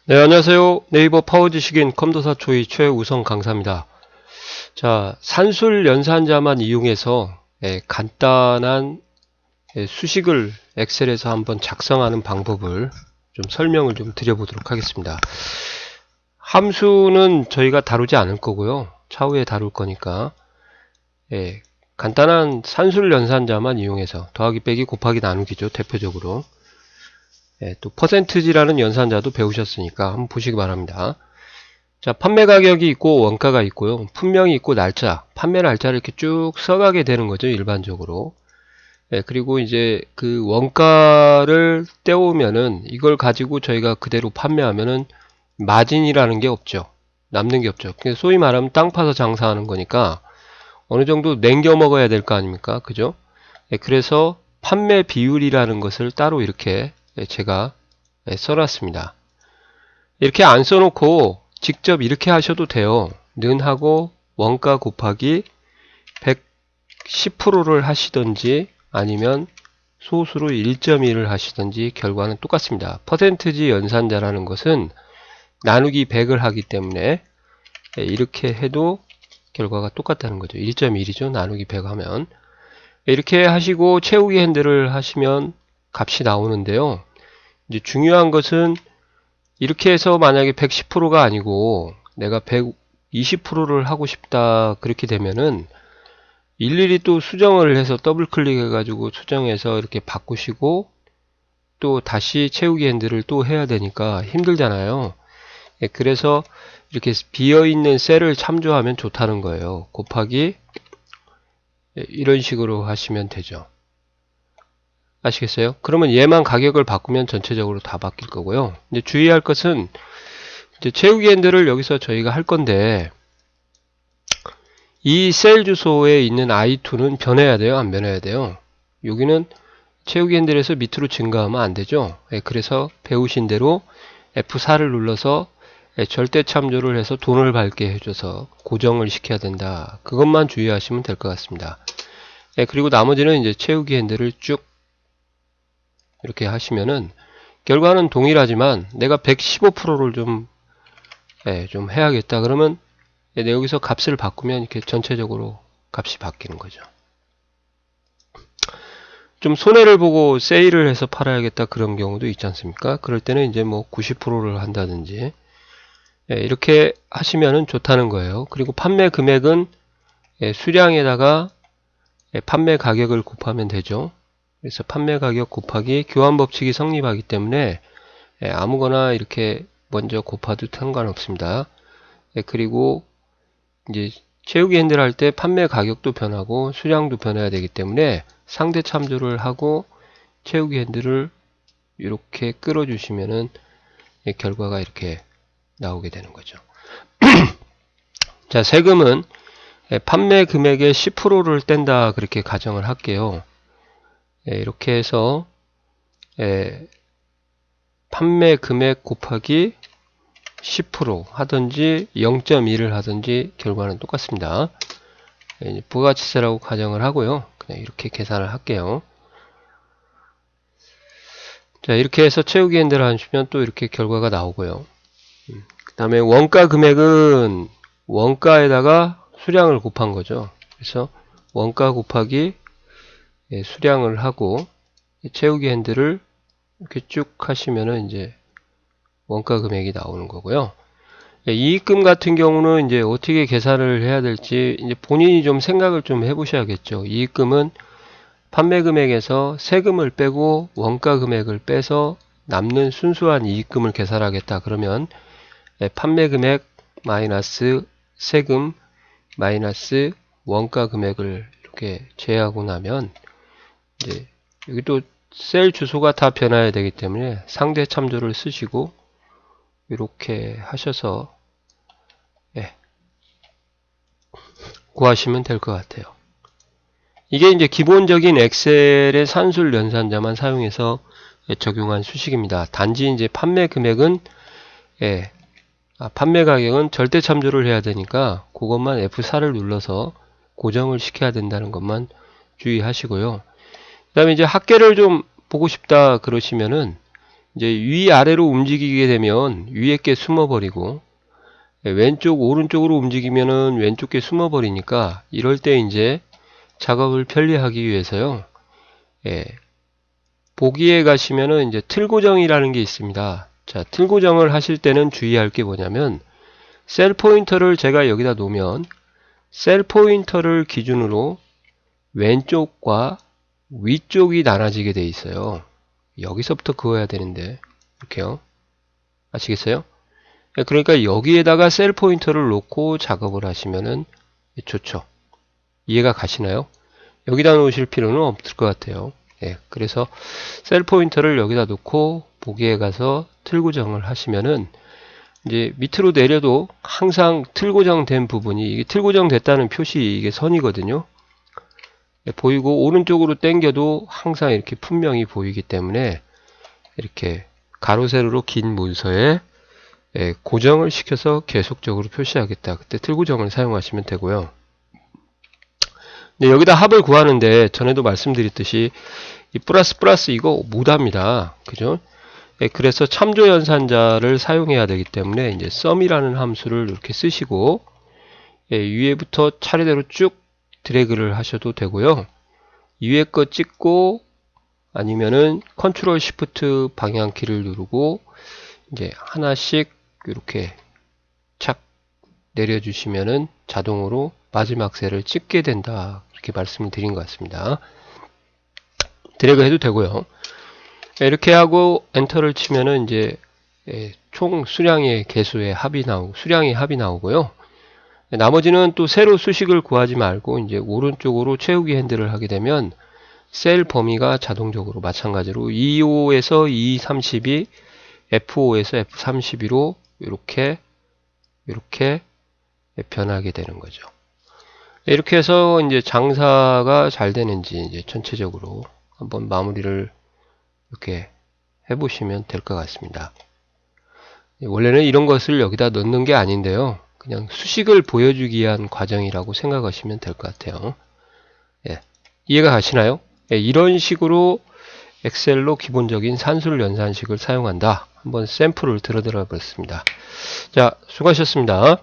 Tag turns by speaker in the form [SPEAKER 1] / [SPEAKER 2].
[SPEAKER 1] 네, 안녕하세요. 네이버 파워지식인 컴도사 초이 최우성 강사입니다. 자, 산술 연산자만 이용해서 간단한 수식을 엑셀에서 한번 작성하는 방법을 좀 설명을 좀 드려보도록 하겠습니다. 함수는 저희가 다루지 않을 거고요. 차후에 다룰 거니까 간단한 산술 연산자만 이용해서 더하기 빼기 곱하기 나누기죠. 대표적으로. 또 퍼센트지라는 연산자도 배우셨으니까 한번 보시기 바랍니다. 자, 판매 가격이 있고 원가가 있고요. 품명이 있고 날짜, 판매 날짜를 이렇게 쭉 써가게 되는 거죠. 일반적으로. 그리고 이제 그 원가를 떼오면은 이걸 가지고 저희가 그대로 판매하면은 마진이라는 게 없죠. 남는 게 없죠. 소위 말하면 땅 파서 장사하는 거니까 어느 정도 남겨 먹어야 될 거 아닙니까? 그죠? 그래서 판매 비율이라는 것을 따로 이렇게 제가 써놨습니다. 이렇게 안 써놓고 직접 이렇게 하셔도 돼요. 는하고 원가 곱하기 110%를 하시던지 아니면 소수로 1.1을 하시던지 결과는 똑같습니다. 퍼센트지 연산자라는 것은 나누기 100을 하기 때문에 이렇게 해도 결과가 똑같다는 거죠. 1.1이죠. 나누기 100 하면. 이렇게 하시고 채우기 핸들을 하시면 값이 나오는데요. 이제 중요한 것은 이렇게 해서 만약에 110%가 아니고 내가 120%를 하고 싶다 그렇게 되면은 일일이 또 수정을 해서 더블 클릭해 가지고 수정해서 이렇게 바꾸시고 또 다시 채우기 핸들을 또 해야 되니까 힘들잖아요. 그래서 이렇게 비어있는 셀을 참조하면 좋다는 거예요. 곱하기 이런 식으로 하시면 되죠. 아시겠어요? 그러면 얘만 가격을 바꾸면 전체적으로 다 바뀔 거고요. 이제 주의할 것은 이제 채우기 핸들을 여기서 저희가 할 건데 이 셀 주소에 있는 I2는 변해야 돼요? 안 변해야 돼요? 여기는 채우기 핸들에서 밑으로 증가하면 안 되죠? 그래서 배우신 대로 F4를 눌러서 절대 참조를 해서 돈을 밝게 해줘서 고정을 시켜야 된다. 그것만 주의하시면 될 것 같습니다. 그리고 나머지는 이제 채우기 핸들을 쭉 이렇게 하시면은 결과는 동일하지만 내가 115%를 좀 해야겠다 그러면 여기서 값을 바꾸면 이렇게 전체적으로 값이 바뀌는 거죠. 좀 손해를 보고 세일을 해서 팔아야겠다 그런 경우도 있지 않습니까? 그럴 때는 이제 뭐 90%를 한다든지 이렇게 하시면은 좋다는 거예요. 그리고 판매 금액은 수량에다가 판매 가격을 곱하면 되죠. 그래서 판매 가격 곱하기 교환 법칙이 성립하기 때문에 아무거나 이렇게 먼저 곱해도 상관없습니다. 그리고 이제 채우기 핸들 할 때 판매 가격도 변하고 수량도 변해야 되기 때문에 상대 참조를 하고 채우기 핸들을 이렇게 끌어주시면은 결과가 이렇게 나오게 되는 거죠. 자, 세금은 판매 금액의 10%를 뗀다 그렇게 가정을 할게요. 이렇게 해서 판매 금액 곱하기 10% 하든지 0.1을 하든지 결과는 똑같습니다. 부가가치세라고 가정을 하고요. 그냥 이렇게 계산을 할게요. 자, 이렇게 해서 채우기 핸들을 하시면 또 이렇게 결과가 나오고요. 그 다음에 원가 금액은 원가에다가 수량을 곱한 거죠. 그래서 원가 곱하기 수량을 하고 채우기 핸들을 이렇게 쭉 하시면은 이제 원가 금액이 나오는 거고요. 이익금 같은 경우는 이제 어떻게 계산을 해야 될지 이제 본인이 좀 생각을 좀 해보셔야겠죠. 이익금은 판매 금액에서 세금을 빼고 원가 금액을 빼서 남는 순수한 이익금을 계산하겠다. 그러면 판매 금액 마이너스 세금 마이너스 원가 금액을 이렇게 제외하고 나면 이제 여기 또 셀 주소가 다 변화해야 되기 때문에 상대 참조를 쓰시고 이렇게 하셔서 구하시면 될 것 같아요. 이게 이제 기본적인 엑셀의 산술 연산자만 사용해서 적용한 수식입니다. 단지 이제 판매 금액은 판매 가격은 절대 참조를 해야 되니까 그것만 F4를 눌러서 고정을 시켜야 된다는 것만 주의하시고요. 그 다음에 이제 합계를 좀 보고 싶다 그러시면은 이제 위아래로 움직이게 되면 위에 게 숨어버리고, 왼쪽 오른쪽으로 움직이면은 왼쪽 게 숨어버리니까, 이럴 때 이제 작업을 편리하기 위해서요. 예, 보기에 가시면은 이제 틀 고정이라는 게 있습니다. 자, 틀 고정을 하실 때는 주의할 게 뭐냐면, 셀 포인터를 제가 여기다 놓으면 셀 포인터를 기준으로 왼쪽과 위쪽이 나눠지게 돼 있어요. 여기서부터 그어야 되는데 이렇게요. 아시겠어요? 그러니까 여기에다가 셀 포인터를 놓고 작업을 하시면은 좋죠. 이해가 가시나요? 여기다 놓으실 필요는 없을 것 같아요. 예, 그래서 셀 포인터를 여기다 놓고 보기에 가서 틀 고정을 하시면은 이제 밑으로 내려도 항상 틀 고정된 부분이, 이게 틀 고정됐다는 표시, 이게 선이거든요. 보이고, 오른쪽으로 당겨도 항상 이렇게 분명히 보이기 때문에 이렇게 가로 세로로 긴 문서에 고정을 시켜서 계속적으로 표시하겠다, 그때 틀 고정을 사용하시면 되고요. 여기다 합을 구하는데 전에도 말씀드렸듯이 이 플러스 이거 못합니다. 그죠? 그래서 참조 연산자를 사용해야 되기 때문에 이제 sum이라는 함수를 이렇게 쓰시고, 위에부터 차례대로 쭉 드래그를 하셔도 되고요. 위에 거 찍고 아니면은 컨트롤 시프트 방향키를 누르고 이제 하나씩 이렇게 착 내려주시면은 자동으로 마지막 셀을 찍게 된다, 이렇게 말씀을 드린 것 같습니다. 드래그 해도 되고요. 이렇게 하고 엔터를 치면은 이제 총 수량의 개수의 합이 수량의 합이 나오고요. 나머지는 또 새로 수식을 구하지 말고 이제 오른쪽으로 채우기 핸들을 하게 되면 셀 범위가 자동적으로 마찬가지로 E5에서 E32, F5에서 F32로 이렇게 변하게 되는 거죠. 이렇게 해서 이제 장사가 잘 되는지 이제 전체적으로 한번 마무리를 이렇게 해보시면 될 것 같습니다. 원래는 이런 것을 여기다 넣는 게 아닌데요. 그냥 수식을 보여주기 위한 과정이라고 생각하시면 될 것 같아요. 예, 이해가 가시나요? 예, 이런 식으로 엑셀로 기본적인 산술 연산식을 사용한다. 한번 샘플을 들어드려 봤습니다. 자, 수고하셨습니다.